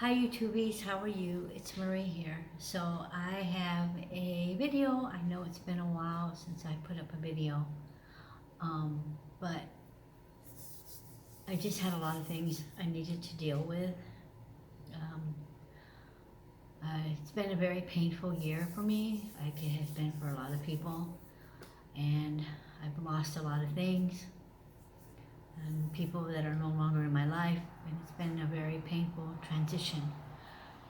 Hi YouTubies, how are you? It's Marie here. So I have a video. I know it's been a while since I put up a video, but I just had a lot of things I needed to deal with. Um, it's been a very painful year for me, like it has been for a lot of people, and I've lost a lot of things and people that are no longer in my life, and it's been a very painful transition.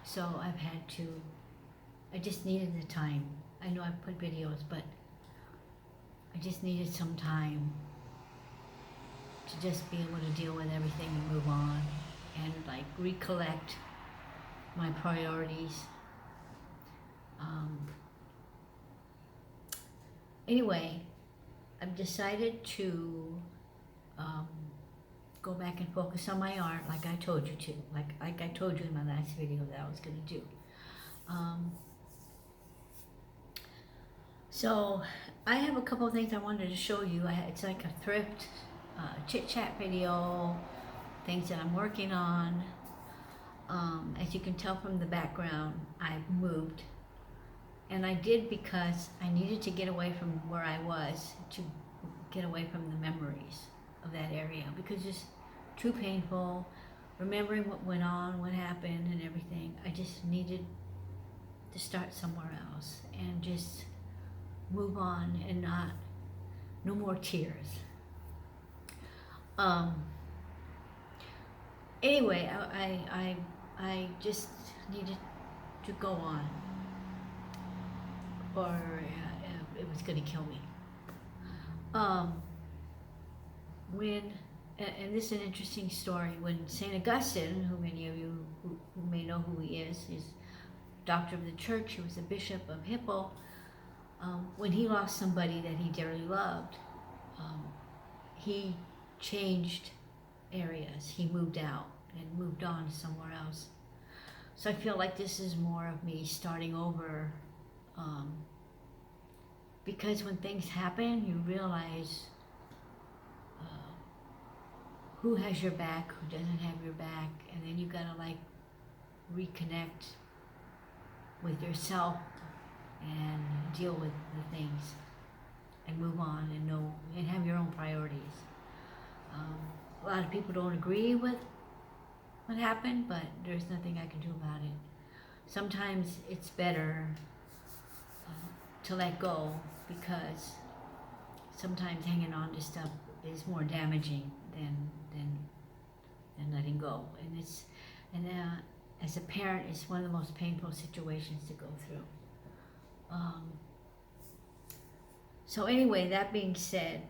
So I just needed the time. I know I've put videos, but I just needed some time to just be able to deal with everything and move on and like recollect my priorities. Anyway, I've decided to um, go back and focus on my art like I told you to, like I told you in my last video that I was going to do. So I have a couple of things I wanted to show you. It's like a thrift chit chat video, things that I'm working on. As you can tell from the background, I've moved, and I did because I needed to get away from where I was, to get away from the memories of that area, because it's too painful remembering what went on, what happened and everything. I just needed to start somewhere else and just move on and no more tears. Anyway, I just needed to go on, or it was going to kill me. When and this is an interesting story. When Saint Augustine, who many of you who may know who he is doctor of the church, he was a bishop of Hippo. When he lost somebody that he dearly loved, he changed areas. He moved out and moved on somewhere else. So I feel like this is more of me starting over, because when things happen, you realize who has your back, who doesn't have your back, and then you gotta like reconnect with yourself and deal with the things and move on and know and have your own priorities. A lot of people don't agree with what happened, but there's nothing I can do about it. Sometimes it's better to let go, because sometimes hanging on to stuff is more damaging than letting go. And as a parent, it's one of the most painful situations to go through. So anyway, that being said,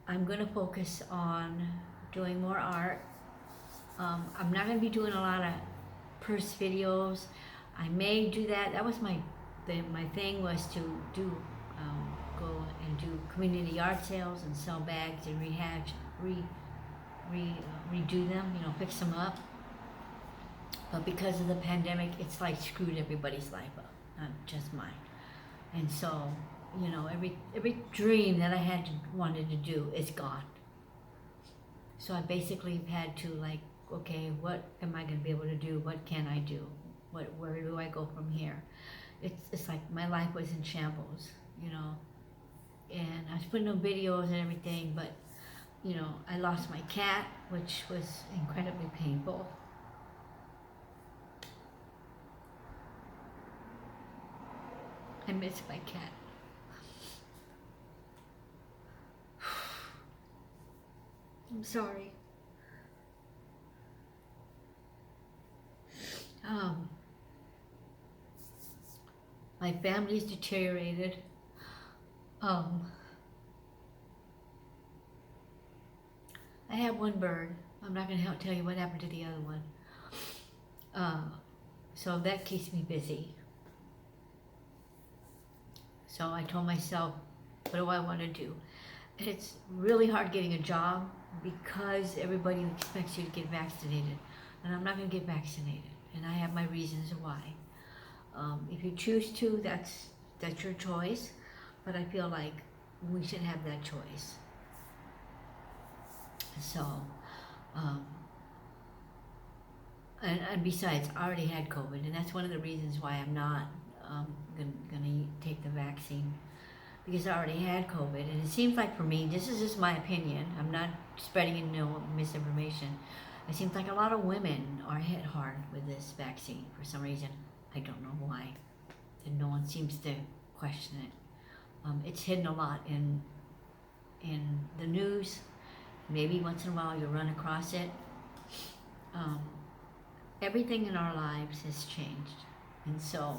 I'm going to focus on doing more art. I'm not going to be doing a lot of purse videos. I may do that. That was my thing, was to do go and do community yard sales and sell bags and redo them, fix them up. But because of the pandemic, it's like screwed everybody's life up, not just mine. And so, every dream that I wanted to do is gone. So I basically had to okay, what am I going to be able to do? What can I do? Where do I go from here? It's like my life was in shambles, and I was putting up videos and everything, but I lost my cat, which was incredibly painful. I miss my cat. I'm sorry. My family's deteriorated. I have one bird. I'm not going to tell you what happened to the other one. So that keeps me busy. So I told myself, what do I want to do? And it's really hard getting a job because everybody expects you to get vaccinated. And I'm not going to get vaccinated. And I have my reasons why. If you choose to, that's your choice. But I feel like we should have that choice. So and besides, I already had COVID, and that's one of the reasons why I'm not gonna take the vaccine, because I already had COVID, and it seems like for me, this is just my opinion, I'm not spreading no misinformation, it seems like a lot of women are hit hard with this vaccine for some reason. I don't know why, and no one seems to question it. It's hidden a lot in the news. Maybe once in a while you run across it. Everything in our lives has changed, and so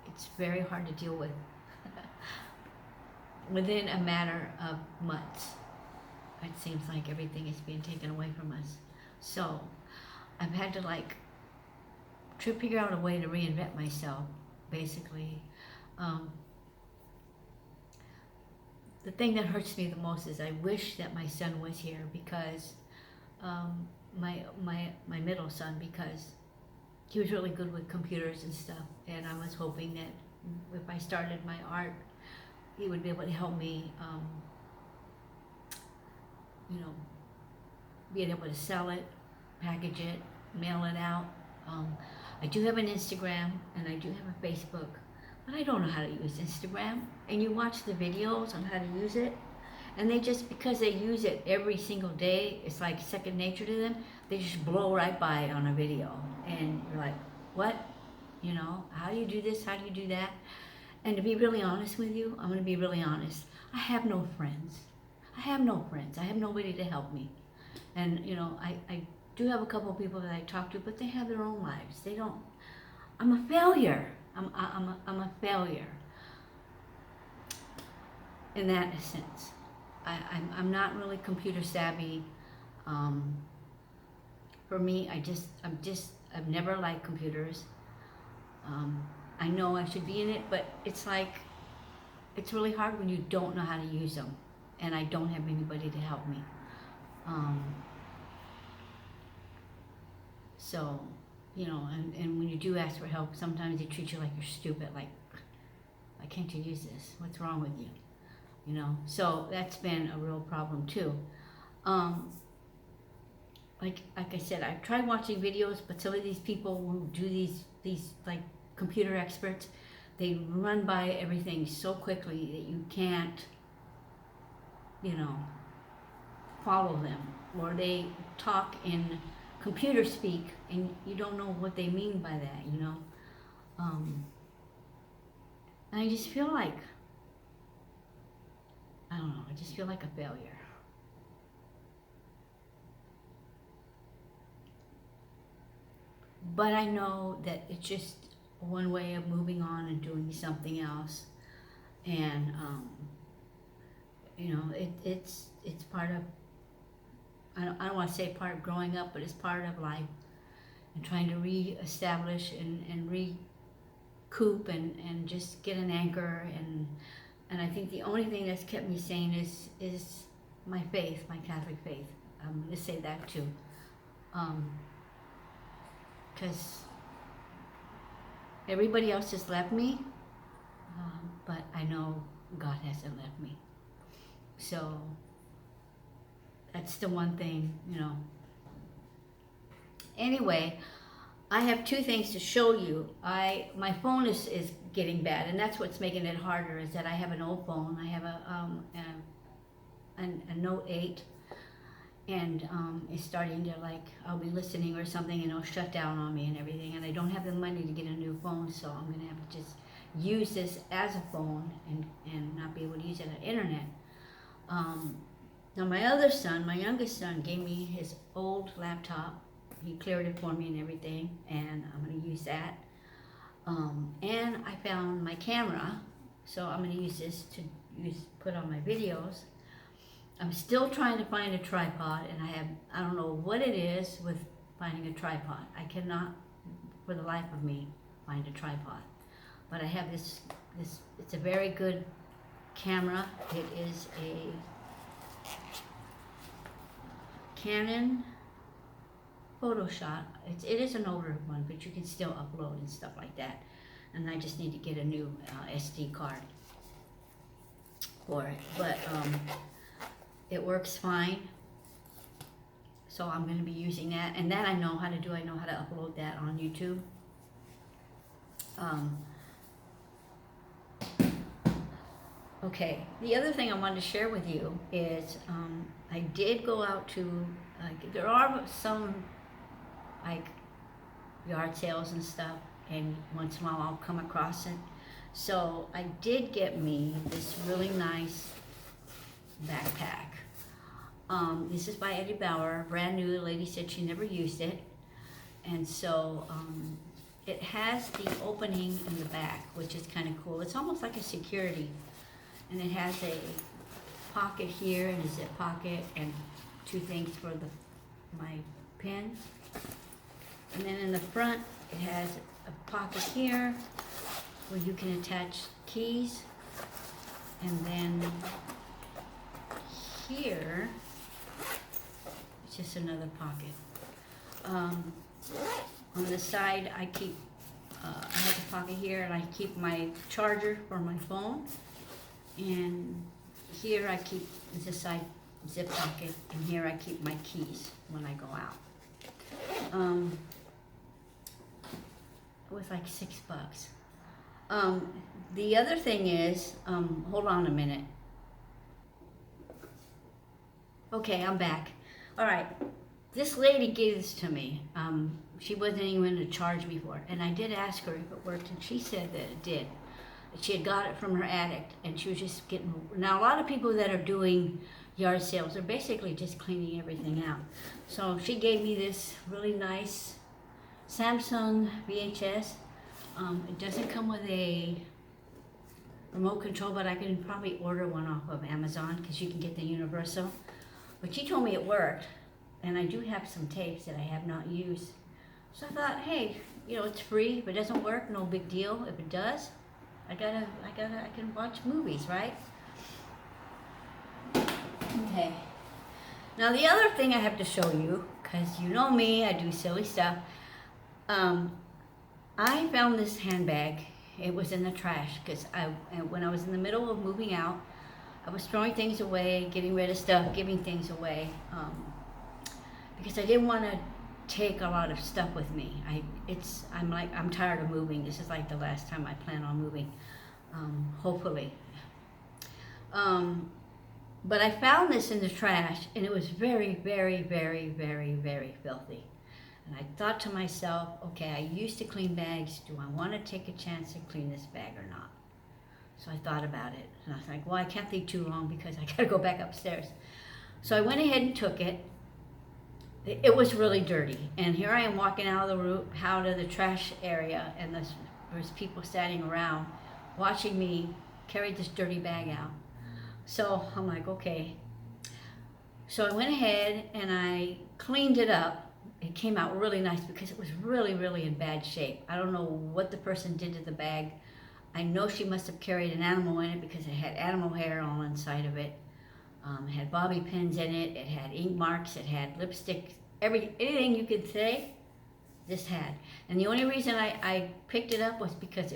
it's very hard to deal with within a matter of months. It seems like everything is being taken away from us. So I've had to figure out a way to reinvent myself, basically. The thing that hurts me the most is I wish that my son was here, because my middle son, because he was really good with computers and stuff, and I was hoping that if I started my art, he would be able to help me, being able to sell it, package it, mail it out. I do have an Instagram and I do have a Facebook, but I don't know how to use Instagram. And you watch the videos on how to use it, and they just, because they use it every single day, it's like second nature to them, they just blow right by it on a video. And you're like, what? How do you do this? How do you do that? And to be really honest with you, I'm going to be really honest. I have no friends. I have nobody to help me. And, I do have a couple of people that I talk to, but they have their own lives. They don't, I'm a failure. I'm a failure in that sense. I'm not really computer savvy. For me, I've never liked computers. I know I should be in it, but it's really hard when you don't know how to use them, and I don't have anybody to help me. So, and when you do ask for help, sometimes they treat you like you're stupid, like, why can't you use this? What's wrong with you? So that's been a real problem too. Like I said, I've tried watching videos, but some of these people who do these like computer experts, they run by everything so quickly that you can't, follow them, or they talk in computer speak and you don't know what they mean by that, and I just feel like, I don't know, I just feel like a failure. But I know that it's just one way of moving on and doing something else. And, it's part of, I don't want to say part of growing up, but it's part of life, and trying to reestablish and recoup and just get an anchor. And I think the only thing that's kept me sane is my faith, my Catholic faith. I'm going to say that too. Because everybody else has left me, but I know God hasn't left me. So that's the one thing, Anyway, I have two things to show you. My phone is getting bad, and that's what's making it harder, is that I have an old phone. I have a Note 8, and it's starting to, I'll be listening or something and it'll shut down on me and everything, and I don't have the money to get a new phone, so I'm going to have to just use this as a phone and not be able to use it on internet. Now my other son, my youngest son, gave me his old laptop. He cleared it for me and everything, and I'm going to use that. And I found my camera, so I'm going to use this to put on my videos. I'm still trying to find a tripod, and I don't know what it is with finding a tripod. I cannot, for the life of me, find a tripod. But I have this, it's a very good camera. It is a Canon Photoshop. It is an older one, but you can still upload and stuff like that. And I just need to get a new SD card for it. But it works fine. So I'm going to be using that, and that I know how to do. I know how to upload that on YouTube. Okay, the other thing I wanted to share with you is I did go out to, there are some like yard sales and stuff, and once in a while I'll come across it. So I did get me this really nice backpack. This is by Eddie Bauer, brand new. The lady said she never used it. And so it has the opening in the back, which is kind of cool. It's almost like a security. And it has a pocket here and a zip pocket and two things for my pen. And then in the front, it has a pocket here where you can attach keys. And then here, it's just another pocket. On the side, I keep, I have a pocket here, and I keep my charger for my phone. And here I keep this side zip pocket, and here I keep my keys when I go out. It was like $6. The other thing is, hold on a minute. Okay, I'm back. All right, this lady gave this to me. She wasn't even going to charge me for it, and I did ask her if it worked, and she said that it did. She had got it from her attic, and she was just getting. Now, a lot of people that are doing yard sales are basically just cleaning everything out. So she gave me this really nice Samsung VHS. It doesn't come with a remote control, but I can probably order one off of Amazon because you can get the universal. But she told me it worked, and I do have some tapes that I have not used. So I thought, hey, you know, it's free. If it doesn't work, no big deal. If it does, I can watch movies, right? Okay. Now the other thing I have to show you, because you know me, I do silly stuff. I found this handbag. It was in the trash because when I was in the middle of moving out, I was throwing things away, getting rid of stuff, giving things away, because I didn't want to take a lot of stuff with me. I'm tired of moving. This is like the last time I plan on moving, hopefully. But I found this in the trash, and it was very, very, very, very, very filthy. And I thought to myself, okay, I used to clean bags. Do I want to take a chance and clean this bag or not? So I thought about it. And I was like, well, I can't leave too long because I got to go back upstairs. So I went ahead and took it. It was really dirty. And here I am walking out of the trash area, and there's people standing around watching me carry this dirty bag out. So I'm like, okay. So I went ahead and I cleaned it up. It came out really nice because it was really, really in bad shape. I don't know what the person did to the bag. I know she must have carried an animal in it because it had animal hair all inside of it. It had bobby pins in it. It had ink marks. It had lipstick. Anything you could say, this had. And the only reason I picked it up was because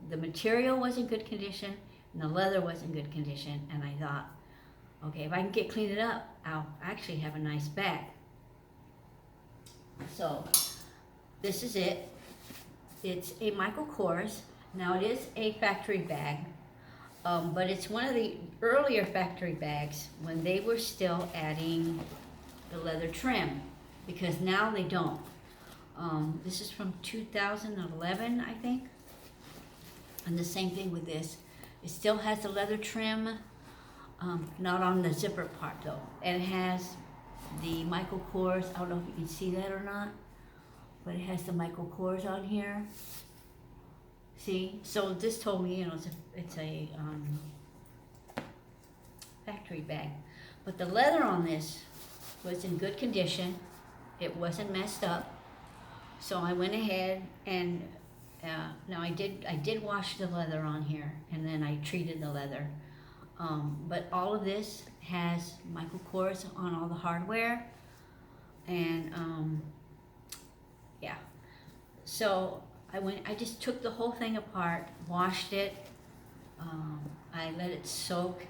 the material was in good condition and the leather was in good condition. And I thought, okay, if I can clean it up, I'll actually have a nice bag. So this is it. It's a Michael Kors. Now it is a factory bag, but it's one of the earlier factory bags when they were still adding the leather trim, because now they don't. This is from 2011, I think. And the same thing with this. It still has the leather trim, not on the zipper part though. And it has the Michael Kors. I don't know if you can see that or not, but it has the Michael Kors on here. See? So this told me, you know, it's a factory bag. But the leather on this was in good condition. It wasn't messed up. So I went ahead and now I did wash the leather on here, and then I treated the leather. But all of this has Michael Kors on all the hardware, and yeah. So I just took the whole thing apart, washed it. I let it soak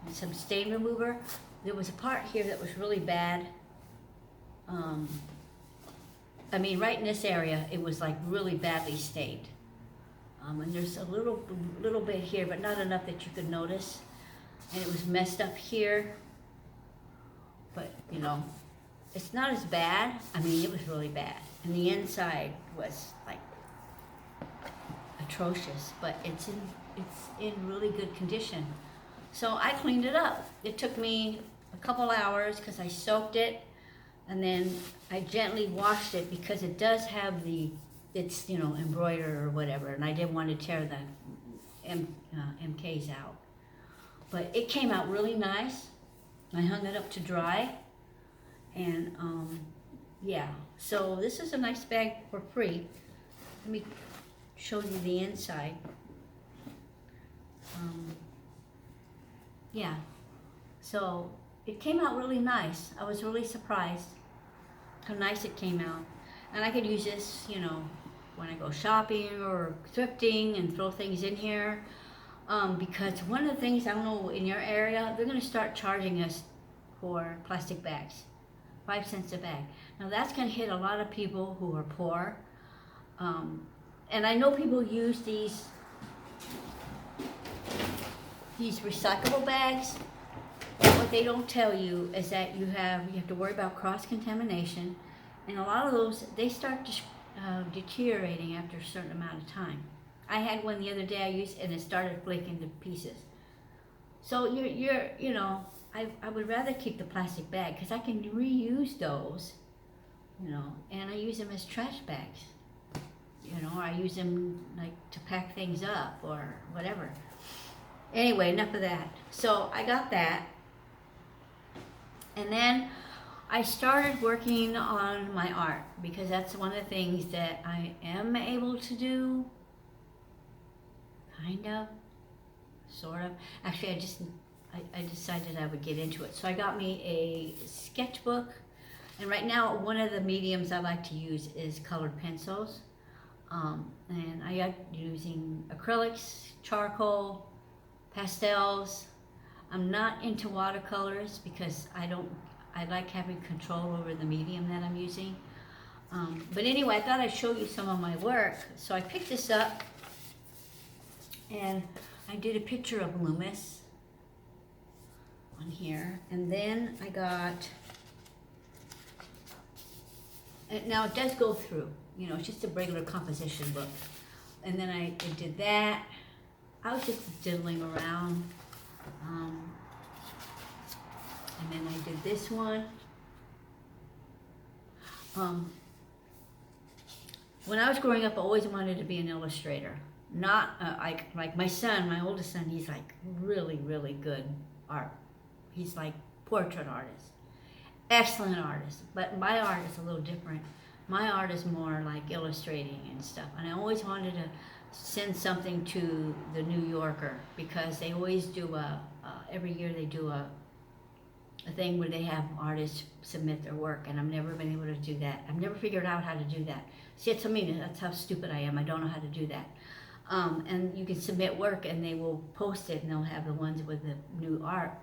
in some stain remover. There was a part here that was really bad, Um, I mean, right in this area, it was like really badly stained. And there's a little bit here, but not enough that you could notice. And it was messed up here, but you know, it's not as bad. I mean, it was really bad. And the inside was like atrocious, but it's in really good condition. So I cleaned it up. It took me a couple hours because I soaked it, and then I gently washed it because it does have it's embroidered or whatever, and I didn't want to tear the MKs out. But it came out really nice. I hung it up to dry, and yeah. So this is a nice bag for free. Let me show you the inside. Yeah, so it came out really nice. I was really surprised how nice it came out. And I could use this, when I go shopping or thrifting and throw things in here. Because one of the things, I don't know, in your area, they're going to start charging us for plastic bags, 5 cents a bag. Now that's going to hit a lot of people who are poor. And I know people use these recyclable bags. What they don't tell you is that you have to worry about cross-contamination, and a lot of those, they start deteriorating after a certain amount of time. I had one the other day I used, and it started flaking to pieces. So I would rather keep the plastic bag because I can reuse those, and I use them as trash bags. Or I use them like to pack things up or whatever. Anyway, enough of that. So I got that. And then I started working on my art because that's one of the things that I am able to do. Kind of. Sort of. Actually, I decided I would get into it. So I got me a sketchbook. And right now, one of the mediums I like to use is colored pencils. And I like using acrylics, charcoal, pastels. I'm not into watercolors because I like having control over the medium that I'm using. But anyway, I thought I'd show you some of my work. So I picked this up and I did a picture of Loomis on here. And then I got, now it does go through, it's just a regular composition book. And then I did that. I was just diddling around. And then I did this one. When I was growing up, I always wanted to be an illustrator. Not like my son, my oldest son, he's like really, really good art. He's like portrait artist. Excellent artist. But my art is a little different. My art is more like illustrating and stuff. And I always wanted to send something to the New Yorker because they always do every year they do a thing where they have artists submit their work, and I've never been able to do that. I've never figured out how to do that. See, it's that's how stupid I am. I don't know how to do that. And you can submit work and they will post it and they'll have the ones with the new art.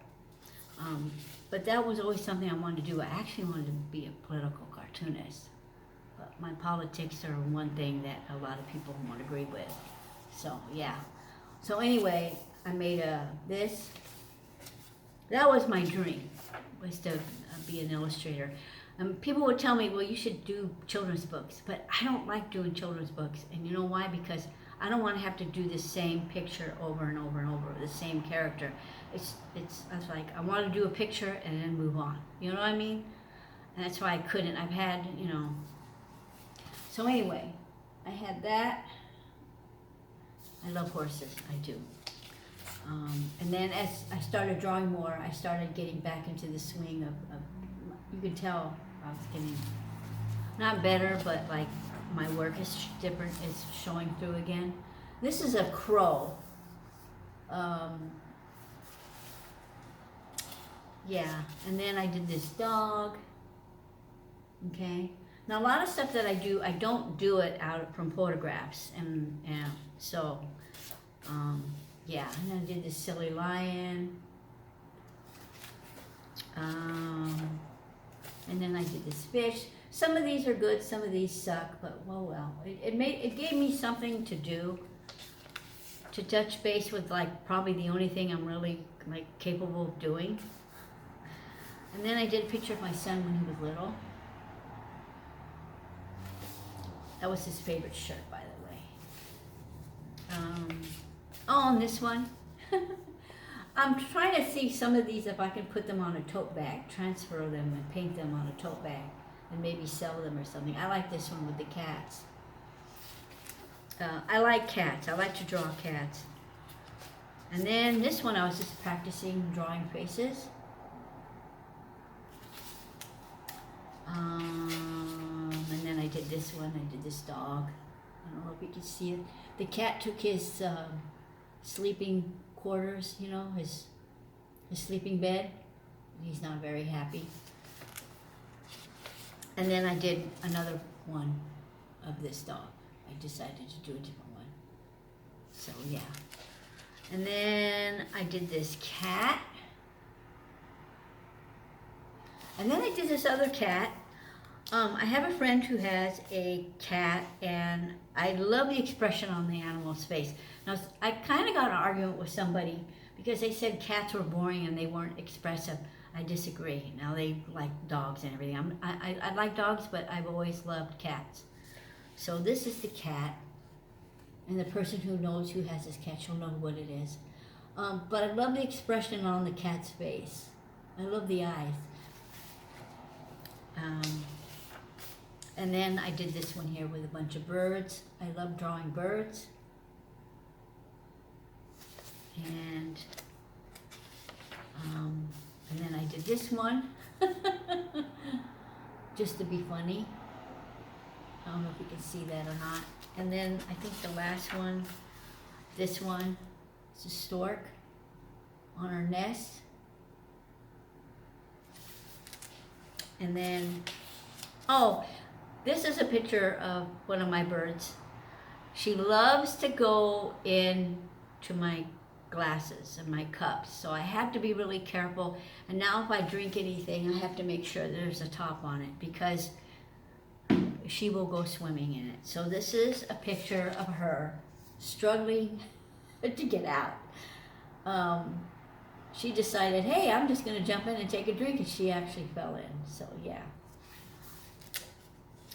But that was always something I wanted to do. I actually wanted to be a political cartoonist. But my politics are one thing that a lot of people won't agree with. So, yeah. So anyway, I made this. That was my dream, was to be an illustrator. People would tell me, well, you should do children's books. But I don't like doing children's books. And you know why? Because I don't want to have to do the same picture over and over and over, the same character. I was like, I want to do a picture and then move on. You know what I mean? And that's why I couldn't. I've had, So anyway, I had that. I love horses. I do. And then as I started drawing more, I started getting back into the swing of you could tell I was getting, not better, but like my work is different, is showing through again. This is a crow. Yeah, and then I did this dog. Okay. Now a lot of stuff that I do, I don't do it out from photographs, and so yeah, and I did this silly lion. And then I did this fish. Some of these are good, some of these suck, but well. It gave me something to do, to touch base with, like, probably the only thing I'm really, like, capable of doing. And then I did a picture of my son when he was little. That was his favorite shirt, by the way. Oh, and this one. I'm trying to see some of these, if I can put them on a tote bag, transfer them and paint them on a tote bag, and maybe sell them or something. I like this one with the cats. I like cats. I like to draw cats. And then this one, I was just practicing drawing faces. And then I did this one. I did this dog. I don't know if you can see it. The cat took his sleeping quarters, you know, his sleeping bed. He's not very happy. And then I did another one of this dog. I decided to do a different one. So yeah. And then I did this cat. And then I did this other cat. I have a friend who has a cat, and I love the expression on the animal's face. Now, I kind of got an argument with somebody because they said cats were boring and they weren't expressive. I disagree. Now, they like dogs and everything. I like dogs, but I've always loved cats. So this is the cat, and the person who knows who has this cat, she'll know what it is. But I love the expression on the cat's face. I love the eyes. And then I did this one here with a bunch of birds. I love drawing birds. And then I did this one, just to be funny. I don't know if you can see that or not. And then I think the last one, this one, it's a stork on her nest. And then, oh, this is a picture of one of my birds. She loves to go in to my glasses and my cups, so I have to be really careful. And now if I drink anything, I have to make sure there's a top on it, because she will go swimming in it. So this is a picture of her struggling to get out. She decided, hey, I'm just going to jump in and take a drink, and she actually fell in. So yeah.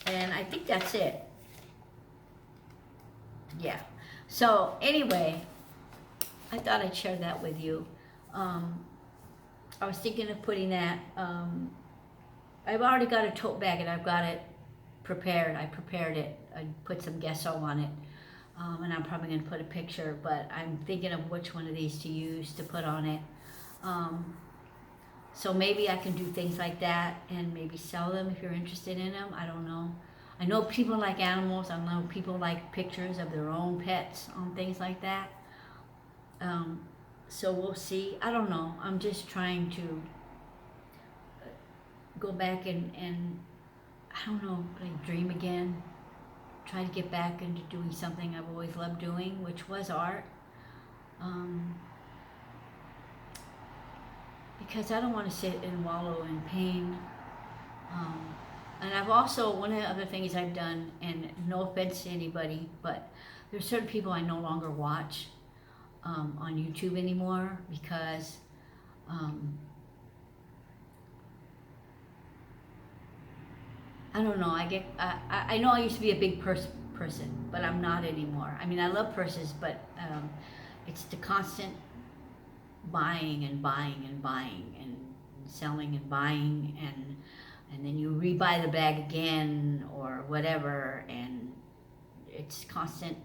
And I think that's it. Yeah. So anyway, I thought I'd share that with you. I was thinking of putting that. I've already got a tote bag, and I've got it prepared. I prepared it. I put some gesso on it. And I'm probably going to put a picture, but I'm thinking of which one of these to use to put on it. So maybe I can do things like that and maybe sell them if you're interested in them. I don't know. I know people like animals. I know people like pictures of their own pets on things like that. So we'll see. I don't know. I'm just trying to go back and I don't know, like dream again. Try to get back into doing something I've always loved doing, which was art. Because I don't want to sit and wallow in pain. And I've also, one of the other things I've done, and no offense to anybody, but there's certain people I no longer watch on YouTube anymore because I don't know. I know I used to be a big person, but I'm not anymore. I mean, I love purses, but it's the constant buying and buying and buying and selling and buying, and then you rebuy the bag again or whatever, and it's constant.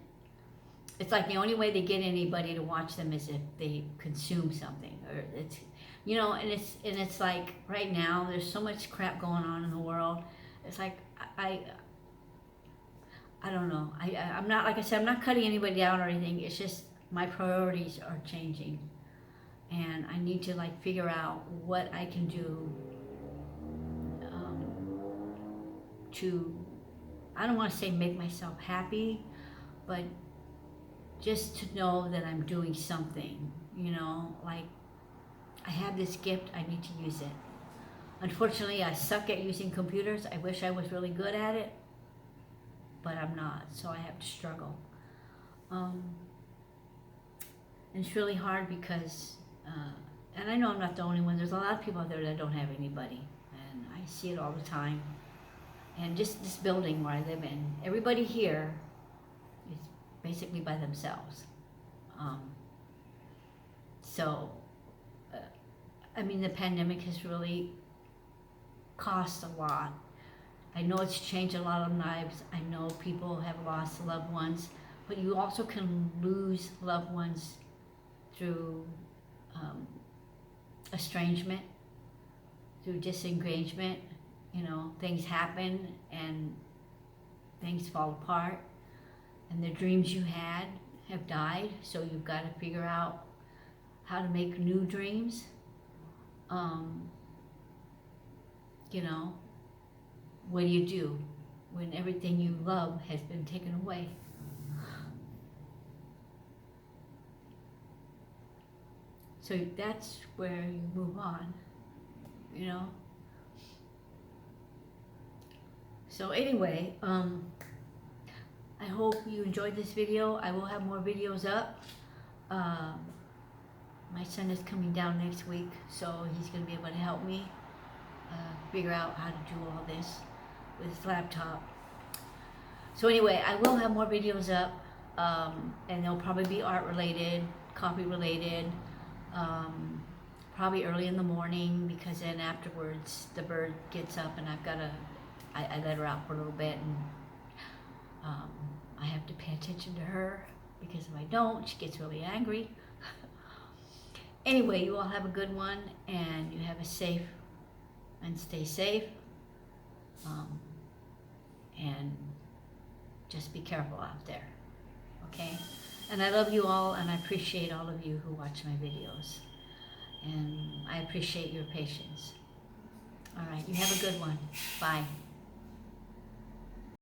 It's like the only way they get anybody to watch them is if they consume something, or it's, you know, and it's like right now there's so much crap going on in the world. It's like I don't know. I'm not, like I said, I'm not cutting anybody down or anything. It's just my priorities are changing, and I need to like figure out what I can do to, I don't want to say make myself happy, but just to know that I'm doing something, you know, like I have this gift, I need to use it. Unfortunately, I suck at using computers. I wish I was really good at it, but I'm not, so I have to struggle. And it's really hard because, and I know I'm not the only one. There's a lot of people out there that don't have anybody, and I see it all the time. And just this building where I live in, everybody here is basically by themselves. So, I mean, the pandemic has really cost a lot. I know it's changed a lot of lives. I know people have lost loved ones, but you also can lose loved ones through estrangement, through disengagement. You know, things happen and things fall apart, and the dreams you had have died, so you've got to figure out how to make new dreams. You know, what do you do when everything you love has been taken away? So that's where you move on, you know. So anyway, I hope you enjoyed this video. I will have more videos up. My son is coming down next week, so he's going to be able to help me figure out how to do all this with his laptop. So anyway, I will have more videos up, and they'll probably be art related, coffee related, probably early in the morning, because then afterwards the bird gets up and I let her out for a little bit, and I have to pay attention to her, because if I don't, she gets really angry. Anyway, you all have a good one, and you have a safe and stay safe, and just be careful out there, okay? And I love you all, and I appreciate all of you who watch my videos, and I appreciate your patience. All right, you have a good one. Bye.